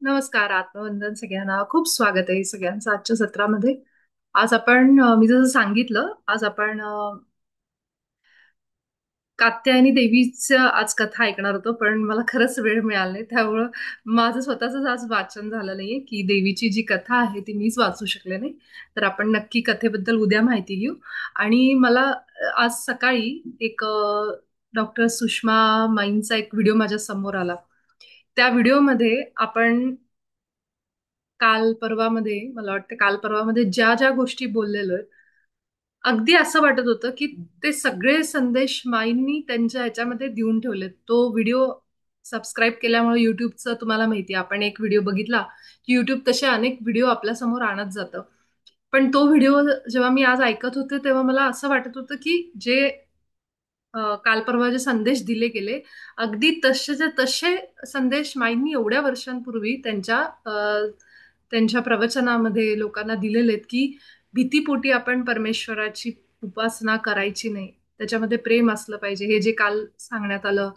नमस्कार, आत्मवंदन सगळ्यांना. खूप स्वागत आहे सगळ्यांचं आजच्या सत्रामध्ये. आज आपण मी जसं सांगितलं, आज आपण कात्यायनी देवीचं आज कथा ऐकणार होतो, पण मला खरंच वेळ मिळाला नाही. त्यामुळं माझं स्वतःच आज वाचन झालं नाहीये, की देवीची जी कथा आहे ती मीच वाचू शकले नाही. तर आपण नक्की कथेबद्दल उद्या माहिती घेऊ. आणि मला आज सकाळी एक डॉक्टर सुषमा माईंचा एक व्हिडिओ माझ्या समोर आला. त्या व्हिडिओमध्ये आपण काल परवामध्ये, मला वाटतं काल परवामध्ये ज्या ज्या गोष्टी बोललेलो आहे, अगदी असं वाटत होतं की ते सगळे संदेश माईंनी त्यांच्या ह्याच्यामध्ये देऊन ठेवलेत. तो व्हिडिओ सबस्क्राईब केल्यामुळे युट्यूबचं तुम्हाला माहिती आहे, आपण एक व्हिडिओ बघितला की युट्यूब तसे अनेक व्हिडिओ आपल्या समोर आणत जातं. पण तो व्हिडिओ जेव्हा मी आज ऐकत होते तेव्हा मला असं वाटत होतं की जे काल परवा जे संदेश दिले गेले, अगदी तसेच्या तसे संदेश माईंनी एवढ्या वर्षांपूर्वी त्यांच्या प्रवचनामध्ये लोकांना दिलेले आहेत की भीतीपोटी आपण परमेश्वराची उपासना करायची नाही, त्याच्यामध्ये प्रेम असलं पाहिजे, हे जे काल सांगण्यात आलं.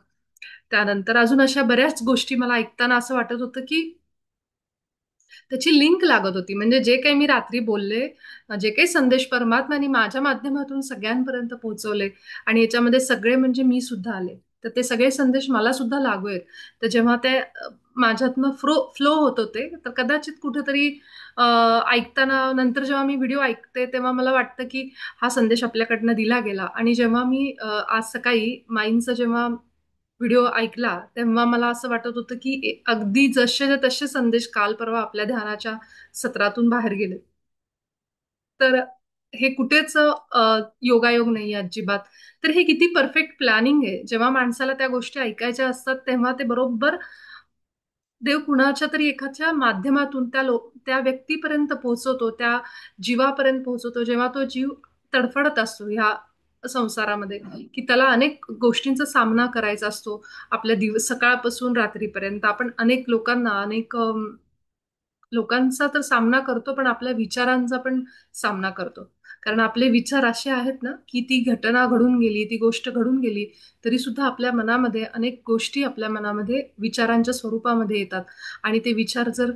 त्यानंतर अजून अशा बऱ्याच गोष्टी मला ऐकताना असं वाटत होतं की त्याची लिंक लागत होती. म्हणजे जे काही मी रात्री बोलले, जे काही संदेश परमात्म्याने माझ्या माध्यमातून सगळ्यांपर्यंत पोहोचवले आणि याच्यामध्ये सगळे म्हणजे मी सुद्धा आले, तर ते सगळे संदेश मला सुद्धा लागू आहेत. तर जेव्हा ते माझ्यातनं फ्लो होत होते, तर कदाचित कुठेतरी ऐकताना नंतर जेव्हा मी व्हिडिओ ऐकते तेव्हा मला वाटतं की हा संदेश आपल्याकडनं दिला गेला. आणि जेव्हा मी आज सकाळी माईंचं जेव्हा व्हिडिओ ऐकला तेव्हा मला असं वाटत होतं की अगदी जसे तसे संदेश काल परवा आपल्या ध्यानाच्या सत्रातून बाहेर गेले. तर हे कुठेच योगायोग नाही अजिबात. तर हे किती परफेक्ट प्लॅनिंग आहे. जेव्हा माणसाला त्या गोष्टी ऐकायच्या असतात तेव्हा ते बरोबर देव कुणाच्या तरी एखाद्या माध्यमातून त्या व्यक्तीपर्यंत पोहोचवतो, त्या जीवापर्यंत पोहोचवतो, जेव्हा तो जीव तडफडत असतो ह्या संसारामध्ये, की त्याला अनेक गोष्टींचा सामना करायचा असतो. आपल्या दिवस सकाळपासून रात्रीपर्यंत आपण अनेक लोकांना, अनेक लोकांचा तर सामना करतो, पण आपल्या विचारांचा पण सामना करतो. कारण आपले विचार असे आहेत ना, की ती घटना घडून गेली, ती गोष्ट घडून गेली, तरी सुद्धा आपल्या मनामध्ये अनेक गोष्टी आपल्या मनामध्ये विचारांच्या स्वरूपामध्ये येतात. आणि ते विचार जर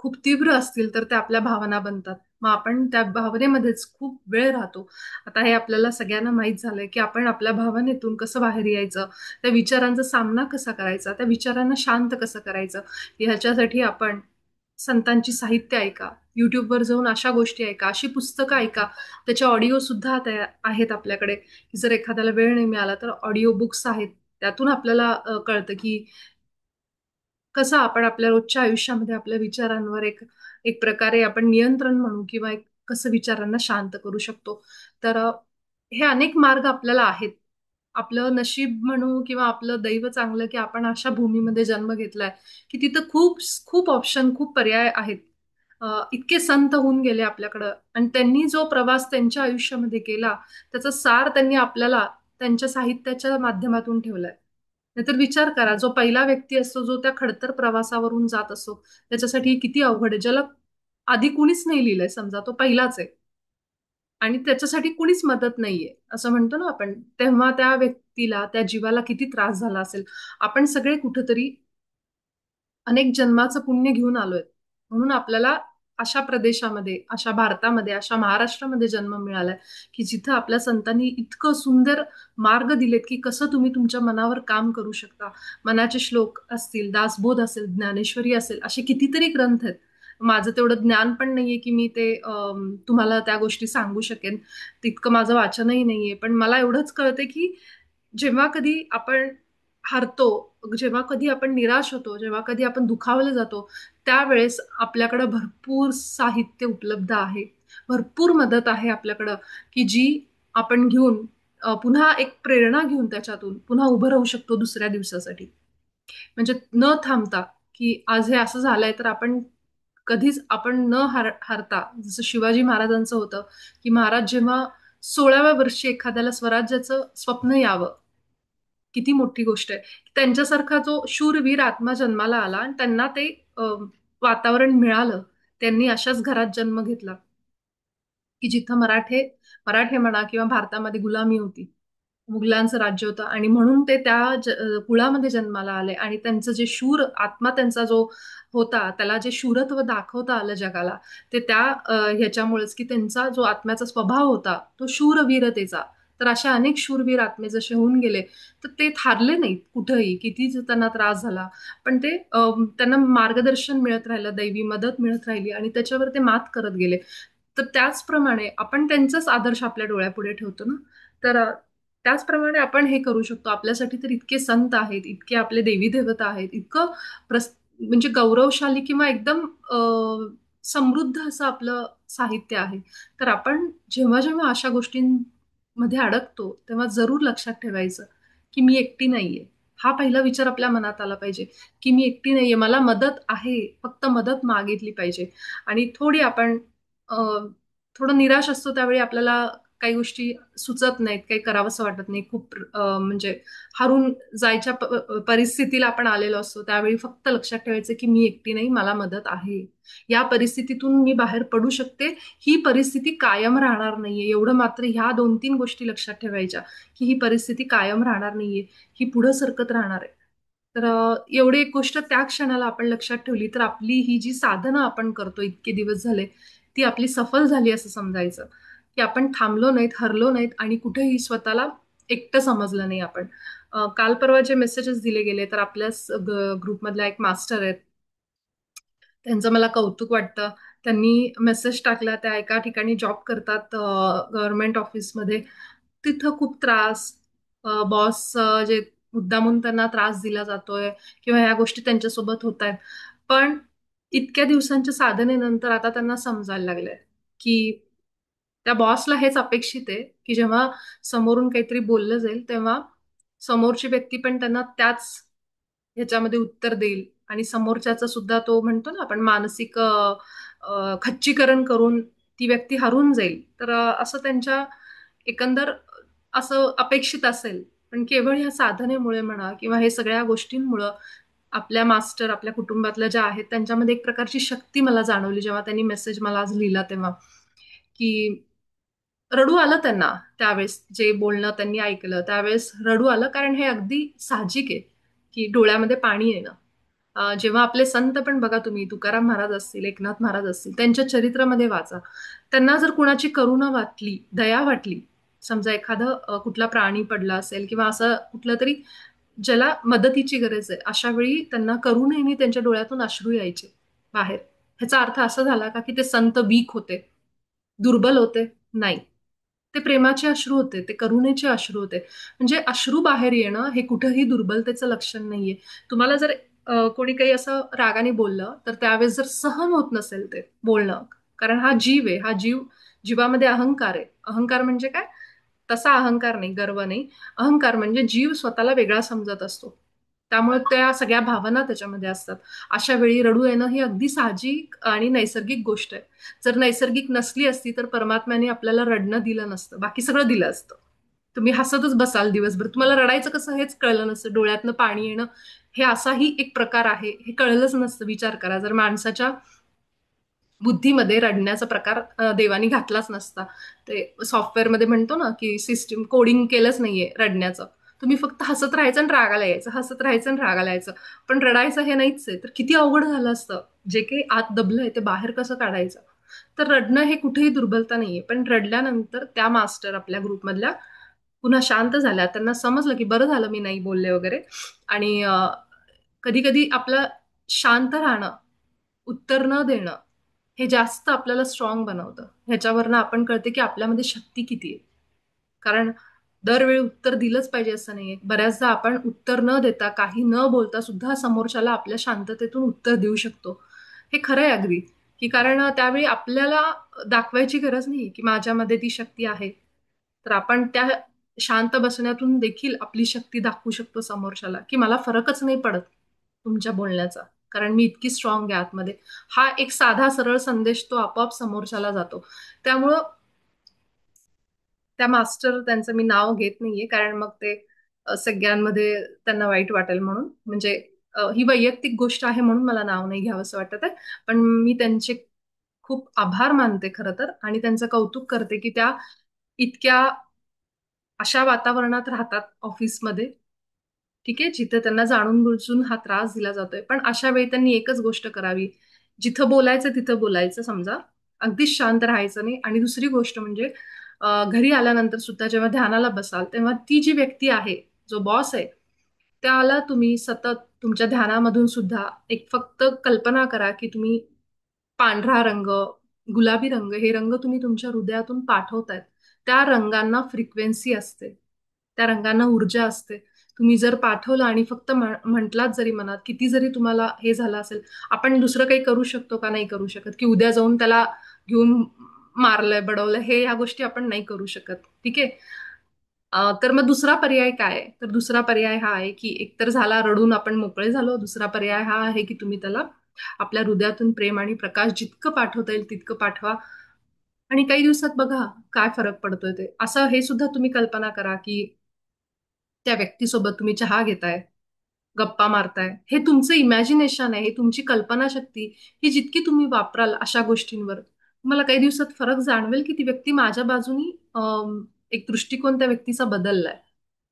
खूप तीव्र असतील तर त्या आपल्या भावना बनतात. मग आपण त्या भावनेमध्येच खूप वेळ राहतो. आता हे आपल्याला सगळ्यांना माहीत झालंय, की आपण आपल्या भावनेतून कसं बाहेर यायचं, त्या विचारांचा सामना कसा करायचा, त्या विचारांना शांत कसं करायचं, ह्याच्यासाठी आपण संतांची साहित्य ऐका, युट्यूबवर जाऊन अशा गोष्टी ऐका, अशी पुस्तकं ऐका, त्याचे ऑडिओ सुद्धा आहेत आपल्याकडे. जर एखाद्याला वेळ नाही मिळाला तर ऑडिओ बुक्स आहेत. त्यातून आपल्याला कळतं की कसं आपण आपल्या रोजच्या आयुष्यामध्ये आपल्या विचारांवर एक एक प्रकारे आपण नियंत्रण म्हणू किंवा एक कसं विचारांना शांत करू शकतो. तर हे अनेक मार्ग आपल्याला आहेत. आपलं नशीब म्हणू किंवा आपलं दैव चांगलं की आपण अशा भूमीमध्ये जन्म घेतलाय की तिथं खूप खूप ऑप्शन, खूप पर्याय आहेत. इतके संत होऊन गेले आपल्याकडं आणि त्यांनी जो प्रवास त्यांच्या आयुष्यामध्ये केला त्याचा सार त्यांनी आपल्याला त्यांच्या साहित्याच्या माध्यमातून ठेवलाय. नाहीतर विचार करा, जो पहिला व्यक्ती असतो जो त्या खडतर प्रवासावरून जात असतो त्याच्यासाठी किती अवघड आहे. ज्याला आधी कुणीच नाही लिहिलंय, समजा तो पहिलाच आहे आणि त्याच्यासाठी कुणीच मदत नाहीये असं म्हणतो ना आपण, तेव्हा त्या व्यक्तीला, त्या जीवाला किती त्रास झाला असेल. आपण सगळे कुठेतरी अनेक जन्माचं पुण्य घेऊन आलोय, म्हणून आपल्याला अशा प्रदेशामध्ये, अशा भारतामध्ये, अशा महाराष्ट्रामध्ये जन्म मिळालाय की जिथं आपल्या संतांनी इतकं सुंदर मार्ग दिलेत की कसं तुम्ही तुमच्या मनावर काम करू शकता. मनाचे श्लोक असतील, दासबोध असेल, ज्ञानेश्वरी असेल, असे कितीतरी ग्रंथ आहेत. माझं तेवढं ज्ञान पण नाहीये की मी ते तुम्हाला त्या गोष्टी सांगू शकेन, तितकं माझं वाचनही नाहीये. पण मला एवढंच कळतंय की जेव्हा कधी आपण हरतो, जेव्हा कधी आपण निराश होतो, जेव्हा कधी आपण दुखावले जातो, त्यावेळेस आपल्याकडं भरपूर साहित्य उपलब्ध आहे. भरपूर मदत आहे आपल्याकडं, की जी आपण घेऊन पुन्हा एक प्रेरणा घेऊन त्याच्यातून पुन्हा उभं राहू शकतो दुसऱ्या दिवसासाठी. म्हणजे न थांबता, की आज हे असं झालंय तर आपण कधीच आपण न हारता, जसं शिवाजी महाराजांचं होतं, की महाराज जेव्हा 16व्या वर्षी एखाद्याला स्वराज्याचं स्वप्न यावं, किती मोठी गोष्ट आहे. त्यांच्यासारखा जो शूरवीर आत्मा जन्माला आला आणि त्यांना ते अ, वातावरण मिळालं. त्यांनी अशाच घरात जन्म घेतला, की जिथं मराठे म्हणा किंवा भारतामध्ये गुलामी होती. मुघलांचं राज्य होतं आणि म्हणून ते त्या कुळामध्ये जन्माला आले आणि त्यांचं जे शूर आत्मा त्यांचा जो होता, त्याला जे शूरत्व दाखवता आलं जगाला, ते त्या ह्याच्यामुळेच, की त्यांचा जो आत्म्याचा स्वभाव होता, तो शूरवीरतेचा. तर अशा अनेक शूरवीर आत्मे जसे होऊन गेले, तर ते थारले नाहीत कुठंही, कितीच त्यांना त्रास झाला. पण ते त्यांना मार्गदर्शन मिळत राहिलं, दैवी मदत मिळत राहिली आणि त्याच्यावर ते मात करत गेले. तर त्याचप्रमाणे आपण त्यांचाच आदर्श आपल्या डोळ्यापुढे ठेवतो ना. तर त्याचप्रमाणे आपण हे करू शकतो. आपल्यासाठी तर इतके संत आहेत, इतके आपले देवी देवता आहेत, इतकं म्हणजे गौरवशाली किंवा एकदम समृद्ध असं आपलं साहित्य आहे. तर आपण जेव्हा जेव्हा अशा गोष्टींमध्ये अडकतो, तेव्हा जरूर लक्षात ठेवायचं, की मी एकटी नाहीये. हा पहिला विचार आपल्या मनात आला पाहिजे, की मी एकटी नाहीये. मला मदत आहे. फक्त मदत मागितली पाहिजे. आणि अ, थोडं निराश असतो त्यावेळी आपल्याला काही गोष्टी सुचत नाहीत, काही करावंसं वाटत नाही. खूप म्हणजे हरून जायच्या परिस्थितीला आपण आलेलो असतो. त्यावेळी फक्त लक्षात ठेवायचं की मी एकटी नाही, मला मदत आहे. या परिस्थितीतून मी बाहेर पडू शकते. ही परिस्थिती कायम राहणार नाहीये. एवढं मात्र ह्या 2-3 गोष्टी लक्षात ठेवायच्या, की ही परिस्थिती कायम राहणार नाहीये. ही पुढं सरकत राहणार आहे. तर एवढी एक गोष्ट त्या क्षणाला आपण लक्षात ठेवली, तर आपली ही जी साधना आपण करतो इतके दिवस झाले, ती आपली सफल झाली असं समजायचं. की आपण थांबलो नाहीत, हरलो नाहीत आणि कुठेही स्वतःला एकटं समजलं नाही आपण. काल परवा जे मेसेजेस दिले गेले, तर आपल्या ग्रुपमधल्या एक मास्टर आहेत. त्यांचं मला कौतुक वाटतं. त्यांनी मेसेज टाकला, त्या एका ठिकाणी जॉब करतात गव्हर्नमेंट ऑफिसमध्ये. तिथं खूप त्रास, बॉस जे मुद्दामून त्यांना त्रास दिला जातोय किंवा ह्या गोष्टी त्यांच्यासोबत होत आहेत. पण इतक्या दिवसांच्या साधनेनंतर आता त्यांना समजायला लागलंय, की त्या बॉसला हेच अपेक्षित आहे, की जेव्हा समोरून काहीतरी बोललं जाईल, तेव्हा समोरची व्यक्ती पण त्यांना त्याच ह्याच्यामध्ये उत्तर देईल आणि समोरच्याचा सुद्धा तो म्हणतो ना आपण मानसिक खच्चीकरण करून ती व्यक्ती हरून जाईल. तर असं त्यांच्या एकंदर असं अपेक्षित असेल. पण केवळ ह्या साधनेमुळे म्हणा किंवा हे सगळ्या गोष्टींमुळं आपल्या मास्टर, आपल्या कुटुंबातल्या ज्या आहेत, त्यांच्यामध्ये एक प्रकारची शक्ती मला जाणवली जेव्हा त्यांनी मेसेज मला आज लिहिला तेव्हा, की रडू आलं त्यांना त्यावेळेस जे बोलणं त्यांनी ऐकलं त्यावेळेस रडू आलं कारण हे अगदी साहजिक आहे की डोळ्यामध्ये पाणी येणं. जेव्हा आपले संत पण बघा तुम्ही तुकाराम महाराज असतील, एकनाथ महाराज असतील, त्यांच्या चरित्रामध्ये वाचा. त्यांना जर कुणाची करुणा वाटली, दया वाटली, समजा एखादं कुठला प्राणी पडला असेल किंवा असं कुठलं तरी ज्याला मदतीची गरज आहे, अशा वेळी त्यांना करुणेने त्यांच्या डोळ्यातून अश्रू यायचे बाहेर. ह्याचा अर्थ असा झाला का की ते संत वीक होते, दुर्बल होते? नाही. ते प्रेमाचे अश्रू होते, ते करुणेचे अश्रू होते. म्हणजे अश्रू बाहेर येणं हे कुठंही दुर्बलतेचं लक्षण नाहीये. तुम्हाला जर कोणी काही असं रागाने बोललं, तर त्यावेळेस जर सहन होत नसेल ते बोलणं, कारण हा जीव आहे, हा जीवामध्ये अहंकार आहे. अहंकार म्हणजे काय? तसा अहंकार नाही, गर्व नाही. अहंकार म्हणजे जीव स्वतःला वेगळा समजत असतो. त्यामुळे त्या सगळ्या भावना त्याच्यामध्ये असतात. अशा वेळी रडू येणं ही अगदी साहजिक आणि नैसर्गिक गोष्ट आहे. जर नैसर्गिक नसली असती तर परमात्म्याने आपल्याला रडणं दिलं नसतं, बाकी सगळं दिलं असतं. तुम्ही हसतच बसाल दिवसभर, तुम्हाला रडायचं कसं हेच कळलं नसतं. डोळ्यातनं पाणी येणं हे असाही एक प्रकार आहे, हे कळलंच नसतं. विचार करा, जर माणसाच्या बुद्धीमध्ये रडण्याचा प्रकार देवानी घातलाच नसता. ते सॉफ्टवेअरमध्ये म्हणतो ना की सिस्टीम कोडिंग केलंच नाहीये रडण्याचं. तुम्ही फक्त हसत राहायचं आणि रागाला यायचं, हसत राहायचं आणि रागाला यायचं. पण रडायचं हे नाहीच आहे. तर किती अवघड झालं असतं. जे काही आत दबलंय ते बाहेर कसं काढायचं. तर रडणं हे कुठेही दुर्बलता नाहीये. पण रडल्यानंतर त्या मास्टर आपल्या ग्रुपमधल्या पुन्हा शांत झाल्या. त्यांना समजलं की बरं झालं मी नाही बोलले वगैरे. आणि कधी कधी आपलं शांत राहणं, उत्तर न देणं, हे जास्त आपल्याला स्ट्रॉंग बनवतं. ह्याच्यावरनं आपण कळते की आपल्यामध्ये शक्ती किती आहे. कारण दरवेळी उत्तर दिलंच पाहिजे असं नाहीये. बऱ्याचदा आपण उत्तर न देता, काही न बोलता सुद्धा समोरच्याला आपल्या शांततेतून उत्तर देऊ शकतो. हे खरं आहे अगदी, की कारण त्यावेळी आपल्याला दाखवायची गरज नाही की माझ्यामध्ये ती शक्ती आहे. तर आपण त्या शांत बसण्यातून देखील आपली शक्ती दाखवू शकतो समोरच्याला, की मला फरकच नाही पडत तुमच्या बोलण्याचा, कारण मी इतकी स्ट्रॉंग आहे आतमध्ये. हा एक साधा सरळ संदेश तो आपोआप समोरच्याला जातो. त्यामुळं त्या मास्टर, त्यांचं मी नाव घेत नाहीये, कारण मग ते सगळ्यांमध्ये त्यांना वाईट वाटेल म्हणून. म्हणजे ही वैयक्तिक गोष्ट आहे म्हणून मला नाव नाही घ्यावंसं वाटत आहे. पण मी त्यांचे खूप आभार मानते खरं तर, आणि त्यांचं कौतुक करते की त्या इतक्या अशा वातावरणात राहतात ऑफिसमध्ये, ठीक आहे, जिथे त्यांना जाणून बुजून हा त्रास दिला जातोय. पण अशा वेळी त्यांनी एकच गोष्ट करावी, जिथं बोलायचं तिथं बोलायचं, समजा अगदीच शांत राहायचं नाही. आणि दुसरी गोष्ट म्हणजे घरी आल्यानंतर सुद्धा जेव्हा ध्यानाला बसाल, तेव्हा ती जी व्यक्ती आहे, जो बॉस आहे, त्याला तुम्ही सतत तुमच्या ध्यानामधून सुद्धा एक फक्त कल्पना करा की तुम्ही पांढरा रंग, गुलाबी रंग, हे रंग तुम्ही तुमच्या हृदयातून पाठवतायत. त्या रंगांना फ्रिक्वेन्सी असते, त्या रंगांना ऊर्जा असते. तुम्ही जर पाठवलं आणि फक्त म्हटलात जरी मनात, किती जरी तुम्हाला हे झालं असेल, आपण दुसरं काही करू शकतो का? नाही करू शकत. की उद्या जाऊन त्याला घेऊन मारलंय, बडवलंय, हे ह्या गोष्टी आपण नाही करू शकत, ठीक आहे. तर मग दुसरा पर्याय काय आहे? तर दुसरा पर्याय हा आहे की एकतर झाला रडून आपण मोकळे झालो. दुसरा पर्याय हा आहे की तुम्ही त्याला आपल्या हृदयातून प्रेम आणि प्रकाश जितकं पाठवता येईल तितकं पाठवा. आणि काही दिवसात बघा काय फरक पडतोय ते. असं हे सुद्धा तुम्ही कल्पना करा की त्या व्यक्तीसोबत तुम्ही चहा घेताय, गप्पा मारताय. हे तुमचं इमॅजिनेशन आहे, हे तुमची कल्पनाशक्ती, ही जितकी तुम्ही वापराल अशा गोष्टींवर, तुम्हाला काही दिवसात फरक जाणवेल की ती व्यक्ती माझ्या बाजूनी एक दृष्टिकोन त्या व्यक्तीचा बदललाय.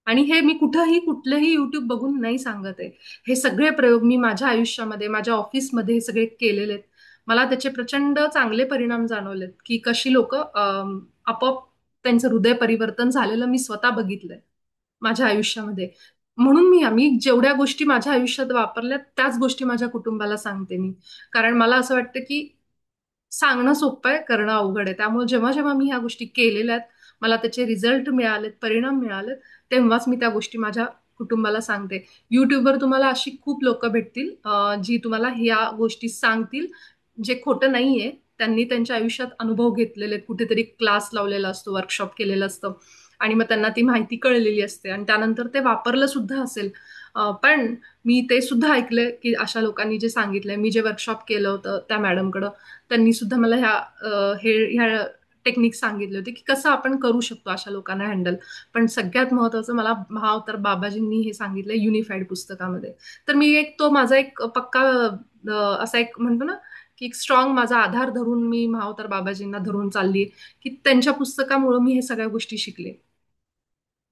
आणि हे मी कुठंही कुठलंही युट्यूब बघून नाही सांगत आहे. हे सगळे प्रयोग मी माझ्या आयुष्यामध्ये, माझ्या ऑफिसमध्ये हे सगळे केलेले आहेत. मला त्याचे प्रचंड चांगले परिणाम जाणवलेत की कशी लोक आपोआप त्यांचं हृदय परिवर्तन झालेलं मी स्वतः बघितलंय माझ्या आयुष्यामध्ये. म्हणून मी जेवढ्या गोष्टी माझ्या आयुष्यात वापरल्या त्याच गोष्टी माझ्या कुटुंबाला सांगते मी. कारण मला असं वाटतं की सांगणं सोपं आहे, करणं अवघड आहे. त्यामुळे जेव्हा जेव्हा मी ह्या गोष्टी केलेल्या आहेत, मला त्याचे रिझल्ट मिळालेत, परिणाम मिळालेत, तेव्हाच मी त्या गोष्टी माझ्या कुटुंबाला सांगते. युट्यूबवर तुम्हाला अशी खूप लोक भेटतील जी तुम्हाला ह्या गोष्टी सांगतील, जे खोटं नाहीये. त्यांनी त्यांच्या आयुष्यात अनुभव घेतलेले आहेत, कुठेतरी क्लास लावलेला असतो, वर्कशॉप केलेलं असतं, आणि मग त्यांना ती माहिती कळलेली असते आणि त्यानंतर ते वापरलं सुद्धा असेल. पण मी ते सुद्धा ऐकलंय की अशा लोकांनी जे सांगितलंय, मी जे वर्कशॉप केलं होतं त्या मॅडमकडं, त्यांनी सुद्धा मला ह्या टेक्निक सांगितले होते की कसं आपण करू शकतो अशा लोकांना हँडल. पण सगळ्यात महत्वाचं मला महाअवतार बाबाजींनी हे सांगितलं युनिफाईड पुस्तकामध्ये. तर मी एक तो माझा एक पक्का असा एक म्हणतो ना की एक स्ट्रॉंग माझा आधार धरून मी महाअवतार बाबाजींना धरून चालली, की त्यांच्या पुस्तकामुळे मी हे सगळ्या गोष्टी शिकले.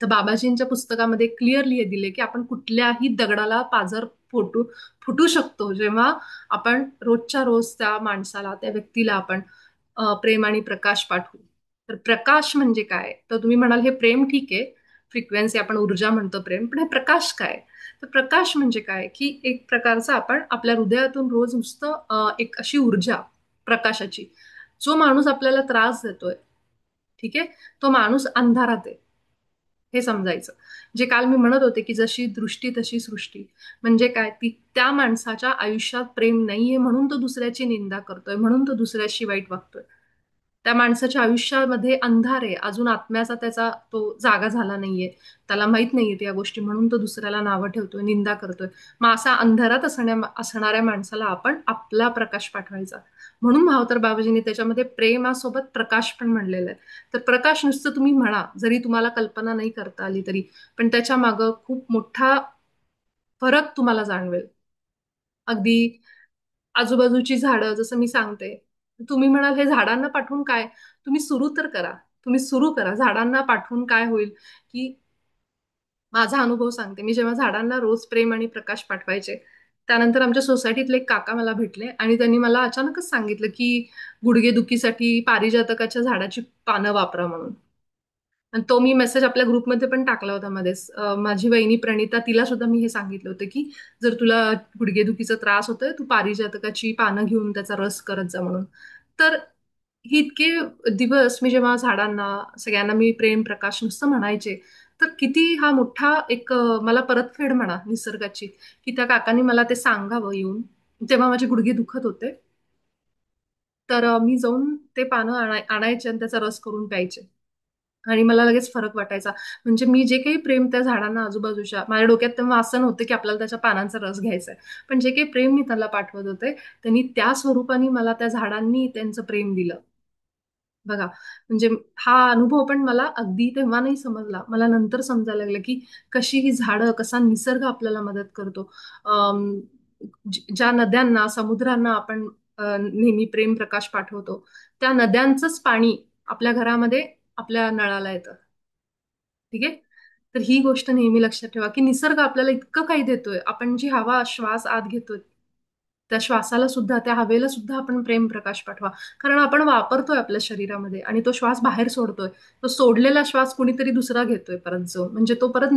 तर बाबाजींच्या पुस्तकामध्ये क्लिअरली हे दिले की आपण कुठल्याही दगडाला पाझर फुटू फुटू शकतो, जेव्हा आपण रोजच्या रोज त्या माणसाला, त्या व्यक्तीला आपण प्रेम आणि प्रकाश पाठवू. तर प्रकाश म्हणजे काय? तर तुम्ही म्हणाल हे प्रेम ठीक आहे, फ्रिक्वेन्सी आपण ऊर्जा म्हणतो प्रेम, पण हे प्रकाश काय? तर प्रकाश म्हणजे काय की एक प्रकारचं आपण आपल्या हृदयातून रोज नुसतं एक अशी ऊर्जा प्रकाशाची, जो माणूस आपल्याला त्रास देतोय, ठीक आहे, तो माणूस अंधारात आहे, हे समजायचं. जे काल मी म्हणत होते की जशी दृष्टी तशी सृष्टी. म्हणजे काय, ती त्या माणसाच्या आयुष्यात प्रेम नाहीये म्हणून तो दुसऱ्याची निंदा करतोय, म्हणून तो दुसऱ्याशी वाईट वागतोय. त्या माणसाच्या आयुष्यामध्ये अंधार आहे, अजून आत्म्याचा त्याचा तो जागा झाला नाहीये, त्याला माहित नाहीये त्या गोष्टी, म्हणून तो दुसऱ्याला नावं ठेवतोय, निंदा करतोय. मग असा अंधारात असणाऱ्या माणसाला आपण आपला प्रकाश पाठवायचा. म्हणून महावतर बाबाजींनी त्याच्यामध्ये प्रेमासोबत प्रकाश पण म्हणलेलं आहे. तर प्रकाश नुसतं तुम्ही म्हणा, जरी तुम्हाला कल्पना नाही करता आली तरी, पण त्याच्या मागं खूप मोठा फरक तुम्हाला जाणवेल. अगदी आजूबाजूची झाडं जसं मी सांगते, तुम्ही म्हणाल हे झाडांना पाठवून काय? तुम्ही सुरू तर करा. तुम्ही सुरू करा. झाडांना पाठवून काय होईल की माझा अनुभव सांगते. मी जेव्हा झाडांना रोज प्रेम आणि प्रकाश पाठवायचे, त्यानंतर आमच्या सोसायटीतले एक काका मला भेटले आणि त्यांनी मला अचानकच सांगितलं की गुडघेदुखीसाठी पारिजातकाच्या झाडाची पानं वापरा म्हणून. आणि तो मी मेसेज आपल्या ग्रुपमध्ये पण टाकला होता मध्येच. माझी वहिनी प्रणिता, तिला सुद्धा मी हे सांगितलं होतं की जर तुला गुडघेदुखीचा त्रास होतोय, तू पारिजातकाची पानं घेऊन त्याचा रस करत जा म्हणून. तर ही इतके दिवस मी जेव्हा झाडांना, सगळ्यांना मी प्रेम प्रकाश नुसतं म्हणायचे, तर किती हा मोठा एक मला परतफेड म्हणा निसर्गाची, की त्या काकांनी मला ते सांगावं येऊन. तेव्हा माझे गुडघे दुखत होते. तर मी जाऊन ते पानं आणायचे आणि त्याचा रस करून प्यायचे. आणि मला लगेच फरक वाटायचा. म्हणजे मी जे काही प्रेम त्या झाडांना आजूबाजूच्या माझ्या डोक्यात तेव्हा असं नव्हतं की आपल्याला त्याच्या पानांचा रस घ्यायचा आहे. पण जे काही प्रेम मी त्याला पाठवत होते, त्यांनी त्या स्वरूपाने मला त्या झाडांनी त्यांचं प्रेम दिलं. बघा, म्हणजे हा अनुभव पण मला अगदी तेव्हा नाही समजला. मला नंतर समजायला लागलं, की कशी ही झाडं, कसा निसर्ग आपल्याला मदत करतो. अं, ज्या नद्यांना, समुद्रांना आपण नेहमी प्रेम प्रकाश पाठवतो, त्या नद्यांचंच पाणी आपल्या घरामध्ये आपल्या नळाला येतं. ठीक आहे? तर ही गोष्ट नेहमी लक्षात ठेवा, की निसर्ग आपल्याला इतकं काही देतोय. आपण जी हवा, श्वास आत घेतोय, त्या श्वासाला सुद्धा, त्या हवेला सुद्धा आपण प्रेम प्रकाश पाठवा. कारण आपण वापरतोय आपल्या शरीरामध्ये आणि तो श्वास बाहेर सोडतोय. तो सोडलेला श्वास कुणीतरी दुसरा घेतोय परत जाऊन. म्हणजे तो परत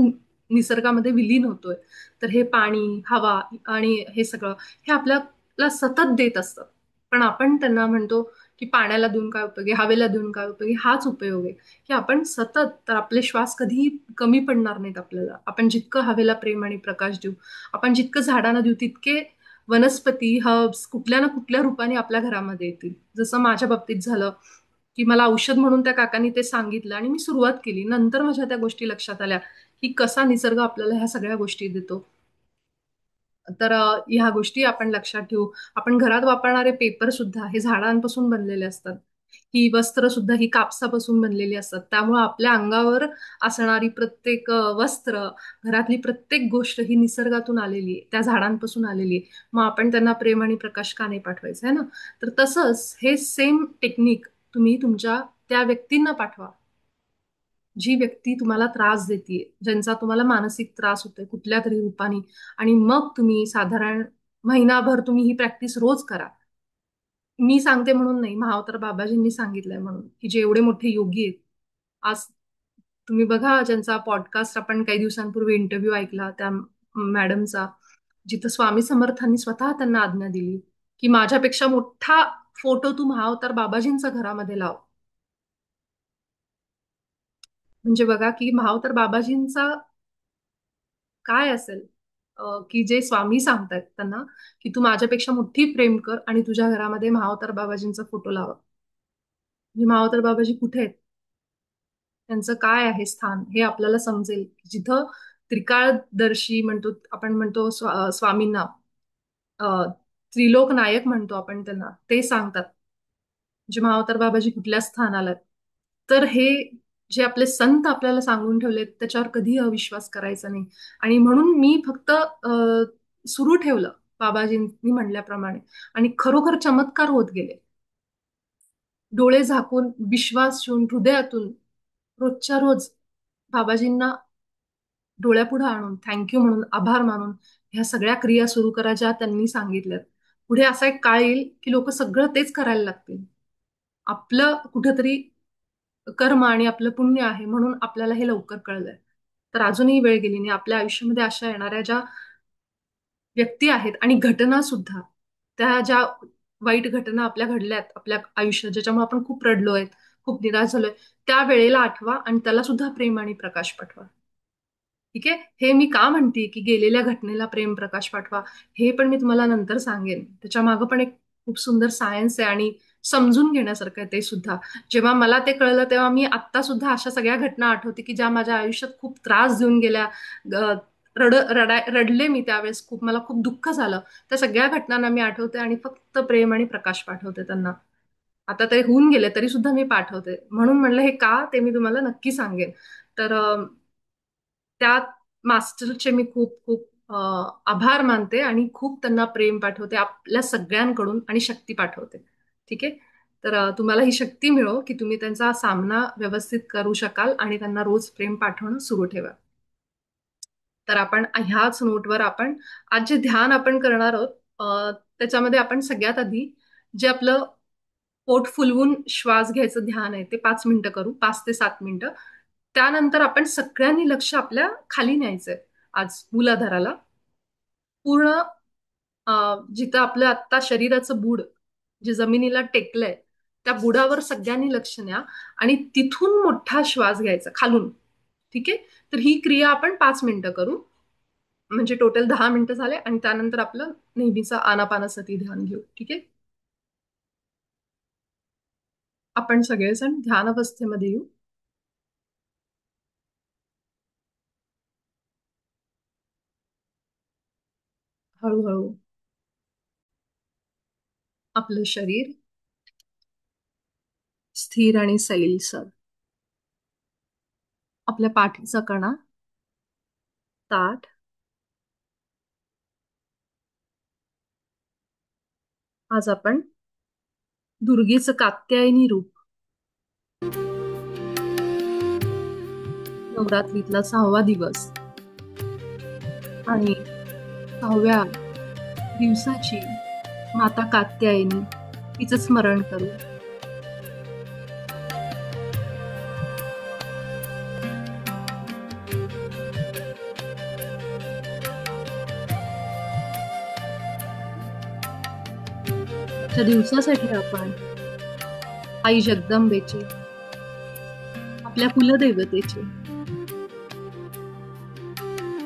निसर्गामध्ये विलीन होतोय. तर हे पाणी, हवा आणि हे सगळं हे आपल्याला सतत देत असतं. पण आपण त्यांना म्हणतो, की पाण्याला देऊन काय उपयोग आहे, हवेला देऊन काय उपयोग आहे, हाच उपयोग आहे. की आपण सतत तर आपले श्वास कधीही कमी पडणार नाहीत आपल्याला. आपण जितकं हवेला प्रेम आणि प्रकाश देऊ, आपण जितकं झाडांना देऊ, तितके वनस्पती, हर्ब्स कुठल्या ना कुठल्या रूपाने आपल्या घरामध्ये येतील. जसं माझ्या बाबतीत झालं, की मला औषध म्हणून त्या काकांनी ते सांगितलं आणि मी सुरुवात केली. नंतर माझ्या त्या गोष्टी लक्षात आल्या, की कसा निसर्ग आपल्याला ह्या सगळ्या गोष्टी देतो. तर ह्या गोष्टी आपण लक्षात ठेवू. आपण घरात वापरणारे पेपर सुद्धा हे झाडांपासून बनलेले असतात. ही वस्त्र सुद्धा ही कापसापासून बनलेली असतात. त्यामुळे आपल्या अंगावर असणारी प्रत्येक वस्त्र, घरातली प्रत्येक गोष्ट ही निसर्गातून आलेली आहे, त्या झाडांपासून आलेली आहे. मग आपण त्यांना प्रेम आणि प्रकाश का नाही पाठवायचं आहे ना? तर तसंच हे सेम टेक्निक तुम्ही तुमच्या त्या व्यक्तींना पाठवा. जी व्यक्ती तुम्हाला त्रास देते, ज्यांचा तुम्हाला मानसिक त्रास होतोय कुठल्या तरी रूपाने आणि मग तुम्ही साधारण महिनाभर तुम्ही ही प्रॅक्टिस रोज करा. मी सांगते म्हणून नाही, महावतार बाबाजींनी सांगितलंय म्हणून, की जे एवढे मोठे योगी आहेत. आज तुम्ही बघा ज्यांचा पॉडकास्ट आपण काही दिवसांपूर्वी इंटरव्ह्यू ऐकला त्या मॅडमचा, जिथं स्वामी समर्थांनी स्वतः त्यांना आज्ञा दिली, की माझ्यापेक्षा मोठा फोटो तू महावतार बाबाजींचा घरामध्ये लाव. म्हणजे बघा की महावतार बाबाजींचा काय असेल की जे स्वामी सांगतायत त्यांना की तू माझ्यापेक्षा मोठी प्रेम कर आणि तुझ्या घरामध्ये महावतार बाबाजींचा फोटो लावा. म्हणजे महावतार बाबाजी कुठे आहेत, त्यांचं काय आहे स्थान हे आपल्याला समजेल. जिथं त्रिकाळदर्शी म्हणतो आपण, म्हणतो स्वामींना त्रिलोक नायक म्हणतो आपण त्यांना, ते सांगतात जे महावतार बाबाजी कुठल्या स्थानाला आहेत. तर हे जे आपले संत आपल्याला सांगून ठेवलेत त्याच्यावर कधीही अविश्वास करायचा नाही. आणि म्हणून मी फक्त सुरू ठेवलं बाबाजींनी म्हणल्याप्रमाणे आणि खरोखर चमत्कार होत गेले. डोळे झाकून विश्वास ठेवून हृदयातून रोजच्या रोज बाबाजींना डोळ्यापुढे आणून थँक्यू म्हणून, आभार मानून ह्या सगळ्या क्रिया सुरू करा ज्या त्यांनी सांगितल्यात. पुढे असा एक काळ येईल की लोक सगळं तेच करायला लागतील. आपलं कुठंतरी कर्म आणि आपलं पुण्य आहे म्हणून आपल्याला हे लवकर कळलंय. तर अजूनही वेळ गेली नाही. आपल्या आयुष्यामध्ये अशा येणाऱ्या ज्या व्यक्ती आहेत आणि घटना सुद्धा, त्या ज्या वाईट घटना आपल्या घडल्यात आपल्या आयुष्यात, ज्याच्यामुळे आपण खूप रडलोय, खूप निराश झालोय, त्या वेळेला आठवा आणि त्याला सुद्धा प्रेम आणि प्रकाश पाठवा. ठीक आहे. हे मी का म्हणते की गेलेल्या घटनेला प्रेम प्रकाश पाठवा, हे पण मी तुम्हाला नंतर सांगेन. त्याच्या मागं पण एक खूप सुंदर सायन्स आहे आणि समजून घेण्यासारखं आहे ते सुद्धा. जेव्हा मला ते कळलं तेव्हा मी आत्ता सुद्धा अशा सगळ्या घटना आठवते की ज्या माझ्या आयुष्यात खूप त्रास देऊन गेल्या. ग- रडले मी त्यावेळेस, खूप मला खूप दुःख झालं. त्या सगळ्या घटनांना मी आठवते आणि फक्त प्रेम आणि प्रकाश पाठवते त्यांना. आता ते होऊन गेले तरी सुद्धा मी पाठवते. म्हणून म्हणलं हे का ते मी तुम्हाला नक्की सांगेन. तर त्या मास्टरचे मी खूप खूप आभार मानते आणि खूप त्यांना प्रेम पाठवते आपल्या सगळ्यांकडून आणि शक्ती पाठवते. ठीक आहे. तर तुम्हाला ही शक्ती मिळो की तुम्ही त्यांचा सामना व्यवस्थित करू शकाल आणि त्यांना रोज प्रेम पाठवणं सुरू ठेवा. तर आपण ह्याच नोटवर आपण आज जे ध्यान आपण करणार आहोत, त्याच्यामध्ये आपण सगळ्यात आधी जे आपलं पोट फुलवून श्वास घ्यायचं ध्यान आहे ते 5 मिनिटं करू, 5 ते 7 मिनिटं. त्यानंतर आपण सगळ्यांनी लक्ष आपल्या खाली न्यायचंय. आज मूलाधाराला पूर्ण जिथं आपलं आत्ता शरीराचं बुड जे जमिनीला टेकलंय, त्या बुडावर सगळ्यांनी लक्ष न्या आणि तिथून मोठा श्वास घ्यायचा खालून. ठीक आहे. तर ही क्रिया आपण 5 मिनिटं करू. म्हणजे टोटल 10 मिनिटं झाले आणि त्यानंतर आपलं नेहमीचं आनापानसती ध्यान घेऊ. ठीक आहे. आपण सगळेजण ध्यान अवस्थेमध्ये येऊ. हळूहळू आपलं शरीर स्थिर आणि सैलसर, आपल्या पाठीचा कणा ताठ, आज आपण दुर्गेचं कात्यायनी रूप, नवरात्रीतला 6वा दिवस आणि 6व्या दिवसाची माता कात्यायनी तिचं स्मरण करू. त्या दिवसासाठी आपण आई जगदंबेचे, आपल्या कुलदैवतेचे,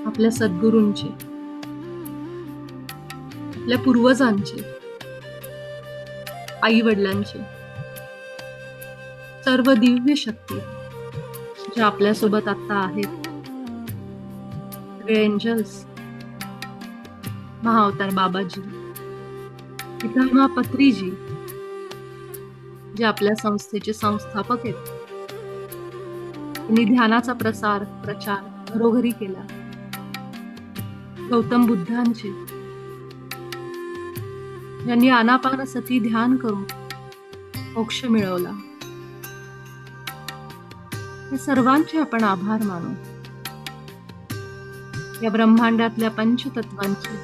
आपल्या सद्गुरूंचे, आपल्या पूर्वजांचे, आई वडिलांचे, सर्व दिव्य शक्ती ज्या आपल्यासोबत आता आहेत, सगळे एंजल्स, महाअवतार बाबाजी, पितामह पत्रीजी जे आपल्या संस्थेचे संस्थापक आहेत, त्यांनी ध्यानाचा प्रचार घरोघरी केला. गौतम बुद्धांचे, ज्यांनी आनापानसती ध्यान करून मोक्ष मिळवला, हे सर्वांचे आपण आभार मानू. या ब्रह्मांडातल्या पंचतत्वांचे,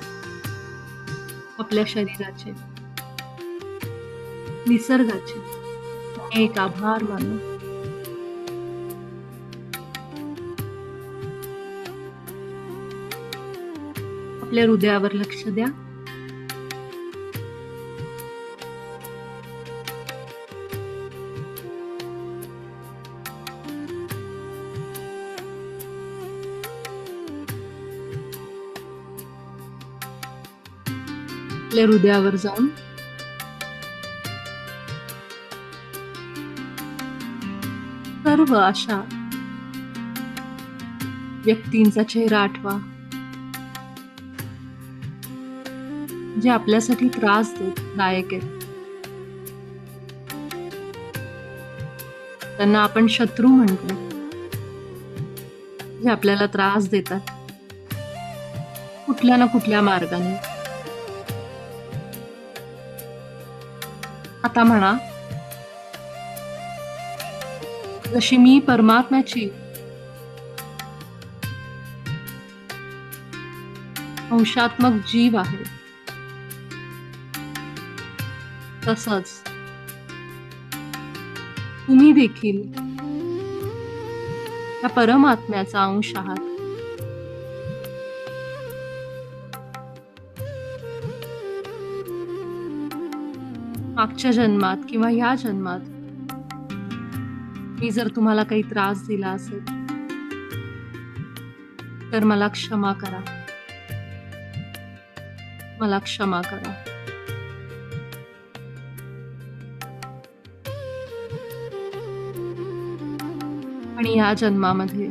आपल्या शरीराचे, निसर्गाचे एक आभार मानू. आपल्या हृदयावर लक्ष द्या. आपल्या हृदयावर जाऊन सर्व अशा व्यक्तींचा चेहरा आठवा जे आपल्यासाठी त्रासदायक आहेत. त्यांना आपण शत्रू म्हणतो, जे आपल्याला त्रास देतात कुठल्या ना कुठल्या मार्गाने. आता म्हणा, जशी मी परमात्म्याची अंशात्मक जीव आहे, तसंच तुम्ही देखील या परमात्म्याचा अंश आहात. मागच्या जन्मात किंवा ह्या जन्मात मी जर तुम्हाला काही त्रास दिला असेल तर मला क्षमा करा, मला क्षमा करा. आणि या जन्मामध्ये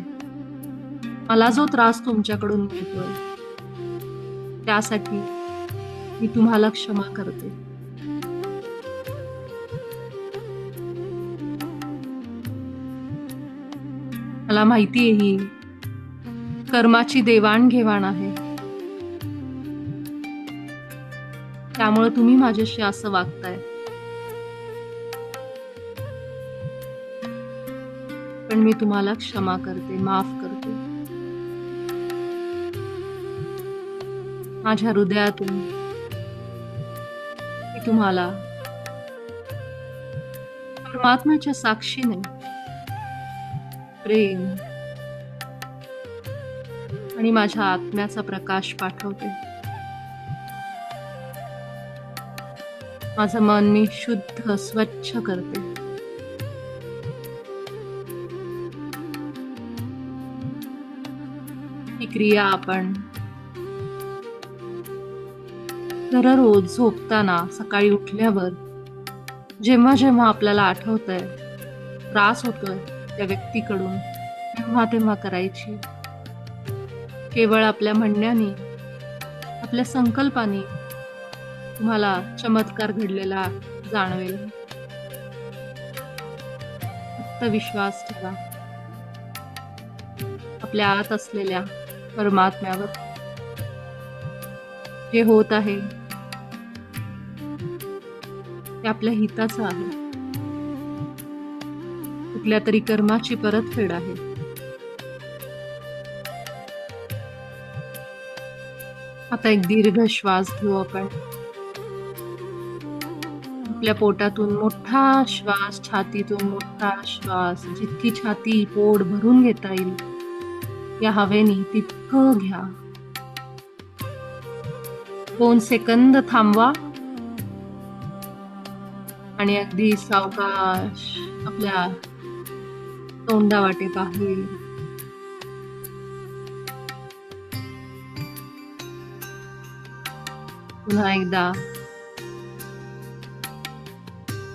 मला जो त्रास तुमच्याकडून मिळतोय त्यासाठी मी तुम्हाला क्षमा करते. मला माहिती आहे ही कर्माची देवाणघेवाण आहे, त्यामुळे तुम्ही माझ्याशी असं वागताय. पण मी तुम्हाला क्षमा करते, माफ करते. माझ्या हृदयातून मी तुम्हाला परमात्म्याच्या साक्षीने प्रेम आणि माझ्या आत्म्याचा प्रकाश पाठवते. माझं मन मी शुद्ध स्वच्छ करते. ही क्रिया आपण दररोज झोपताना, सकाळी उठल्यावर, जेव्हा जेव्हा आपल्याला आठवतंय त्रास होतोय त्या व्यक्तीकडून, तेव्हा तेव्हा करायची. केवळ आपल्या म्हणण्याने आपल्या आपल्या संकल्पाने तुम्हाला चमत्कार घडलेला जाणवेल. फक्त विश्वास ठेवा आपल्या आत असलेल्या परमात्म्यावर. जे होत आहे ते आपल्या हिताचं आहे. कुठल्या तरी कर्माची परतफेड आहे. आता एक दीर्घ श्वास घेऊ आपण. आपल्या पोटातून मोठा श्वास, छातीतून मोठा श्वास. जितकी छाती पोट भरून घेता येईल या हवेने तितकं घ्या. 2 सेकंद थांबवा आणि अगदी सावकाश आपल्या तोंडावाटे बाहेर. पुन्हा एकदा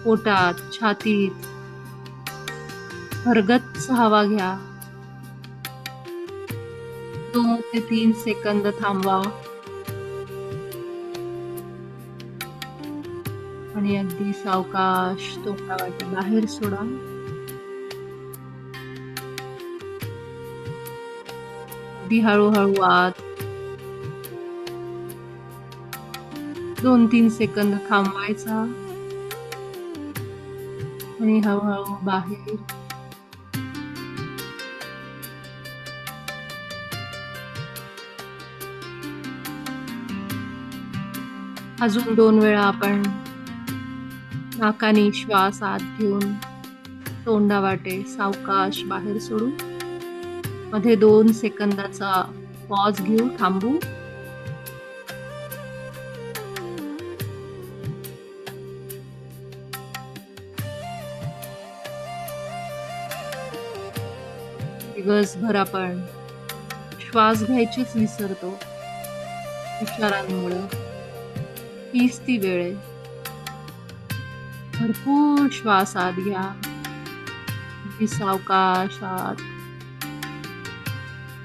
पोटात, छातीत भरगच्च हवा घ्या. 2 ते 3 सेकंद थांबवा आणि अगदी सावकाश तोंडावाटे बाहेर सोडा. अगदी हळूहळू आत. 2-3 सेकंद थांबवायचा आणि हळूहळू बाहेर. अजून 2 वेळा आपण नाकाने श्वास आत घेऊन तोंडावाटे सावकाश बाहेर सोडू. मध्ये 2 सेकंदाचा पॉज घेऊ, थांबू. दिवसभर आपण श्वास घ्यायचीच विसरतो विचारांमुळे. हीच ती वेळ आहे. भरपूर श्वास आत घ्या. सावकाश आत.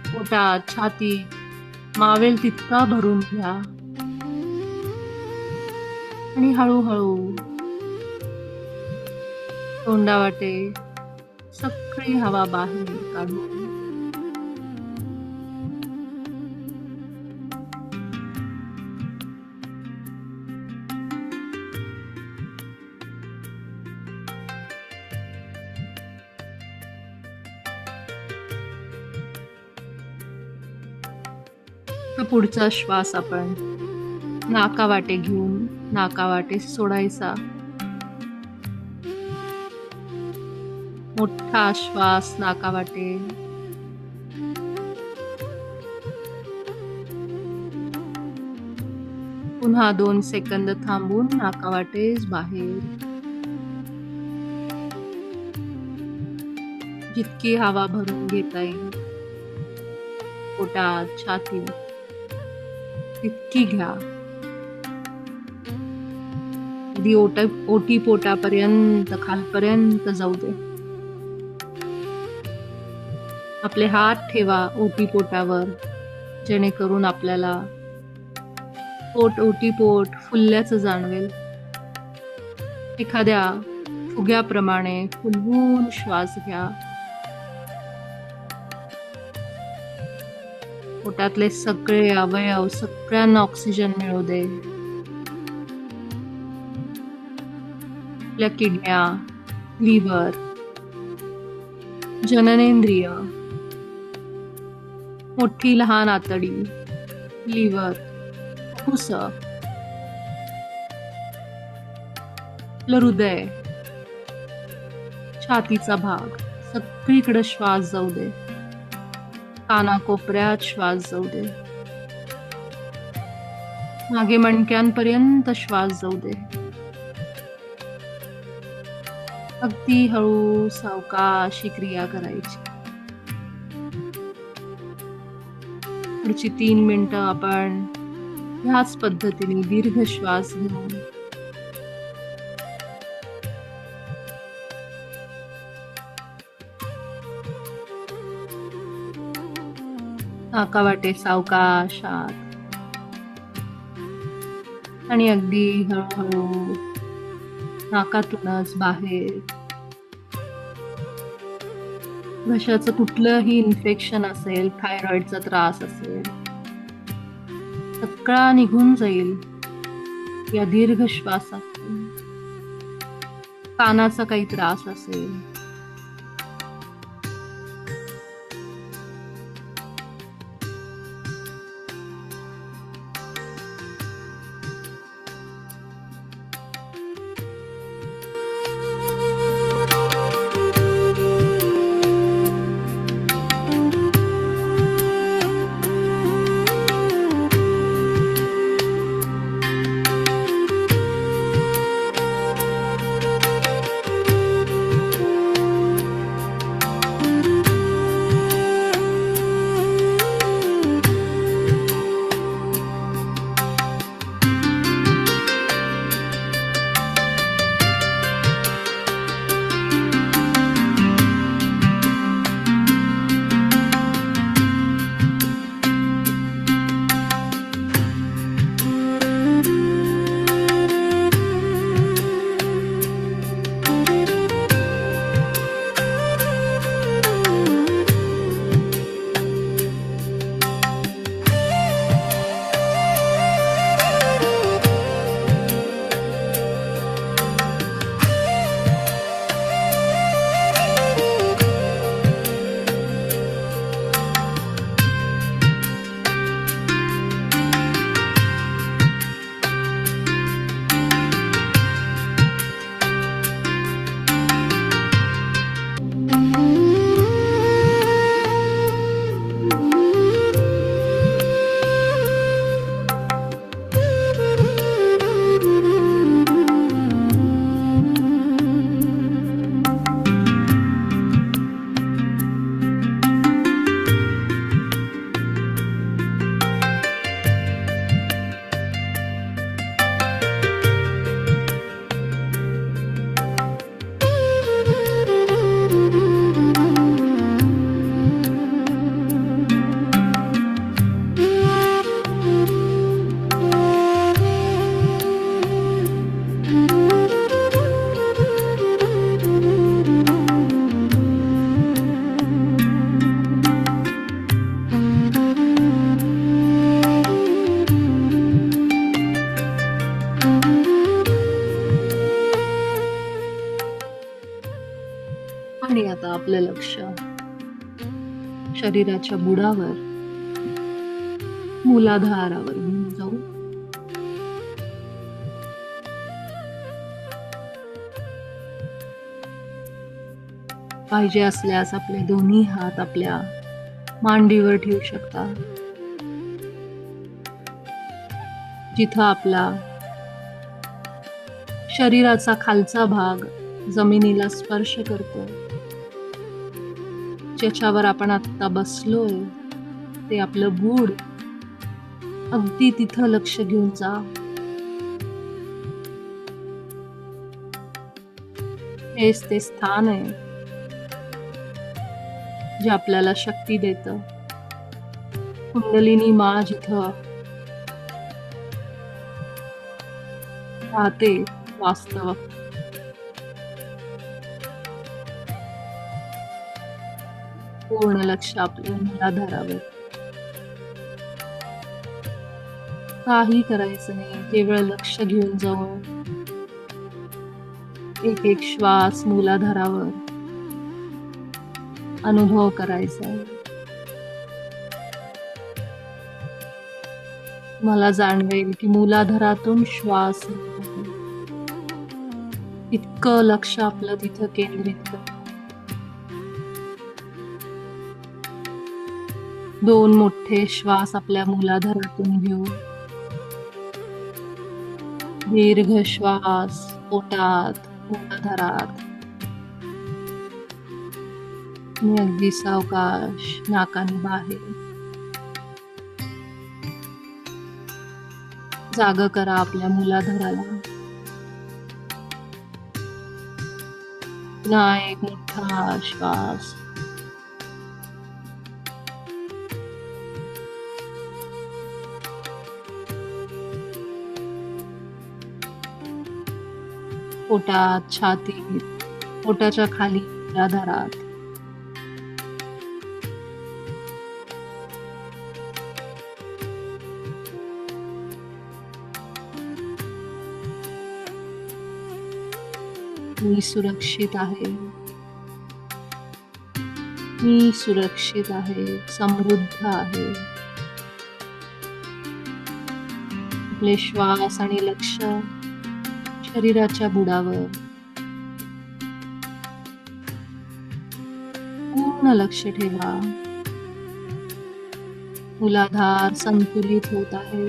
पोटात, छातीत मावेल तितका भरून घ्या आणि हळूहळू तोंडावाटे सगळी हवा बाहेर काढू. पुढचा श्वास आपण नाकावाटे घेऊन नाकावाटे सोडायचा. मोठा श्वास नाकावाटे. पुन्हा 2 सेकंद थांबून नाकावाटेच बाहेर. जितकी हवा भरून घेता येईल पोटात, छातीत तितकी घ्या. अगदी ओटी पोटापर्यंत खालपर्यंत जाऊ दे. आपले हात ठेवा ओटी पोटावर, जेणेकरून आपल्याला ओटी पोट फुलल्याचं जाणवेल. एखाद्या फुग्याप्रमाणे फुलवून श्वास घ्या. पोटातले सगळे अवयव सगळ्यांना ऑक्सिजन मिळू दे. आपल्या किडन्या, लिव्हर, जननेंद्रिय, मोठी लहान आतडी, लिव्हर, फुफ्फुस, हृदय, छातीचा भाग सगळीकडे श्वास जाऊ दे. कानाकोपऱ्यात श्वास जाऊ दे. मागे मणक्यांपर्यंत श्वास जाऊ दे. अगदी हळू सावकाश ही क्रिया करायची. पुढची 3 मिनिटं आपण ह्याच पद्धतीने दीर्घ श्वास घेऊन नाकावाटे सावकाश आत. आणि अगदी हळूहळू नाकातूनच बाहेर घशाचं कुठलंही इन्फेक्शन असेल, थायरॉइडचा त्रास असेल, सगळा निघून जाईल या दीर्घ श्वासातून. कानाचा काही त्रास असेल, आणि आता आपलं लक्ष शरीराच्या बुडावर, मूलाधारावर घेऊन जाऊ. पाहिजे असल्यास आपले दोन्ही हात आपल्या मांडीवर ठेवू शकता. जिथं आपला शरीराचा खालचा भाग जमिनीला स्पर्श करतो, ज्याच्यावर आपण आत्ता बसलोय, ते आपलं बूड, अगदी तिथं लक्ष घेऊन जा. हेच ते स्थान आहे जे आपल्याला शक्ती देतं. कुंडलिनी माळ जिथं राहते वास्तव, पूर्ण लक्ष आपल्या मूलाधारावर. काही करायचं नाही, केवळ लक्ष घेऊन जाऊ. एक एक श्वास मूलाधारावर अनुभव करायचा. मला जाणवेल की मूलाधारातून श्वास इतकं लक्ष आपलं तिथं केंद्रित कर. 2 मोठे श्वास आपल्या मूलाधारातून घेऊ. दीर्घ श्वास पोटात, मूलाधारात, आणि अगदी सावकाश नाकाने बाहेर. जाग करा आपल्या मूलाधाराला. पुन्हा एक मोठा श्वास. पोटात, छातीत, पोटाच्या खाली, आधारात. मी सुरक्षित आहे. मी सुरक्षित आहे, समृद्ध आहे. आपले श्वास आणि लक्ष शरीराच्या बुडावर पूर्ण लक्ष ठेवा. मूलाधार संतुलित होत आहे.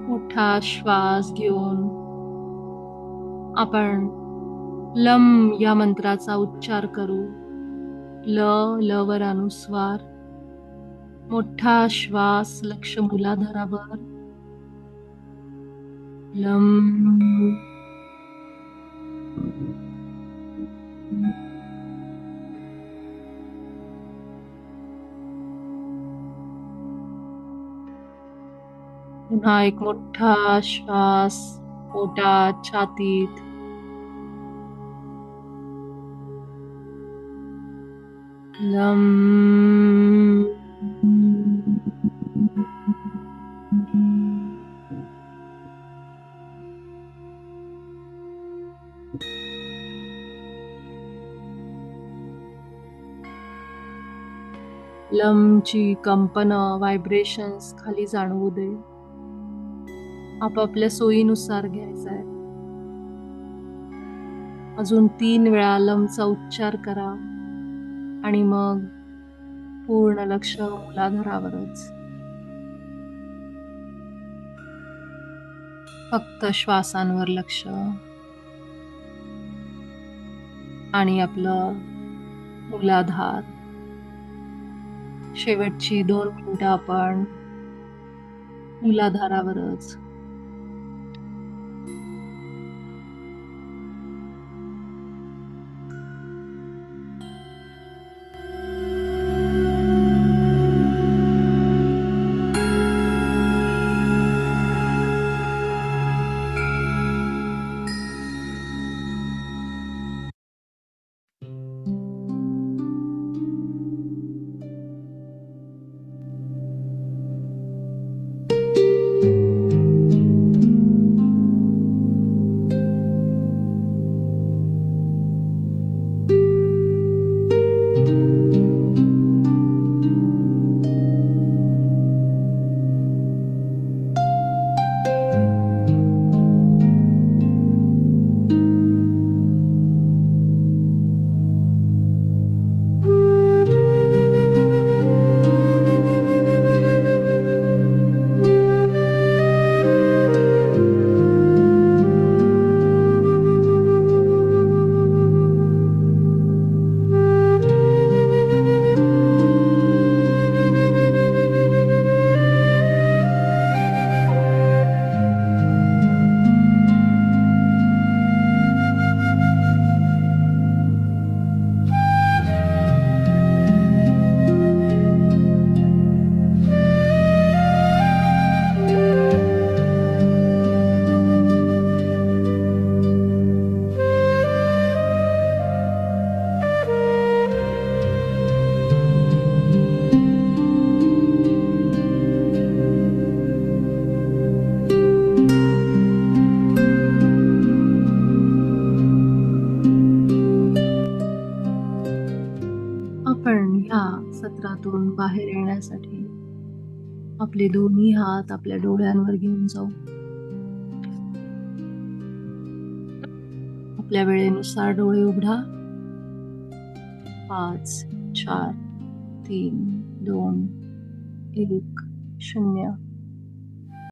मोठा श्वास घेऊन आपण लम या मंत्राचा उच्चार करू. ल वर अनुस्वार. मोठा श्वास, लक्ष मूलाधारावर. लम. पुन्हा एक मोठा श्वास पोटात, छातीत. लम. लमची कंपन, व्हायब्रेशन्स खाली जाणवू दे. आपापल्या सोयीनुसार घ्यायचा आहे. अजून 3 वेळा लमचा उच्चार करा आणि मग पूर्ण लक्ष मूलाधारावरच. फक्त श्वासांवर लक्ष आणि आपलं मूलाधार. शेवटची 2 मिनिटं आपण मूलाधारावरच. सत्रातून बाहेर येण्यासाठी आपले दोन्ही हात आपल्या डोळ्यांवर घेऊन जाऊ. आपल्या वेळेनुसार डोळे उघडा. 5, 4, 3, 2, 1, 0.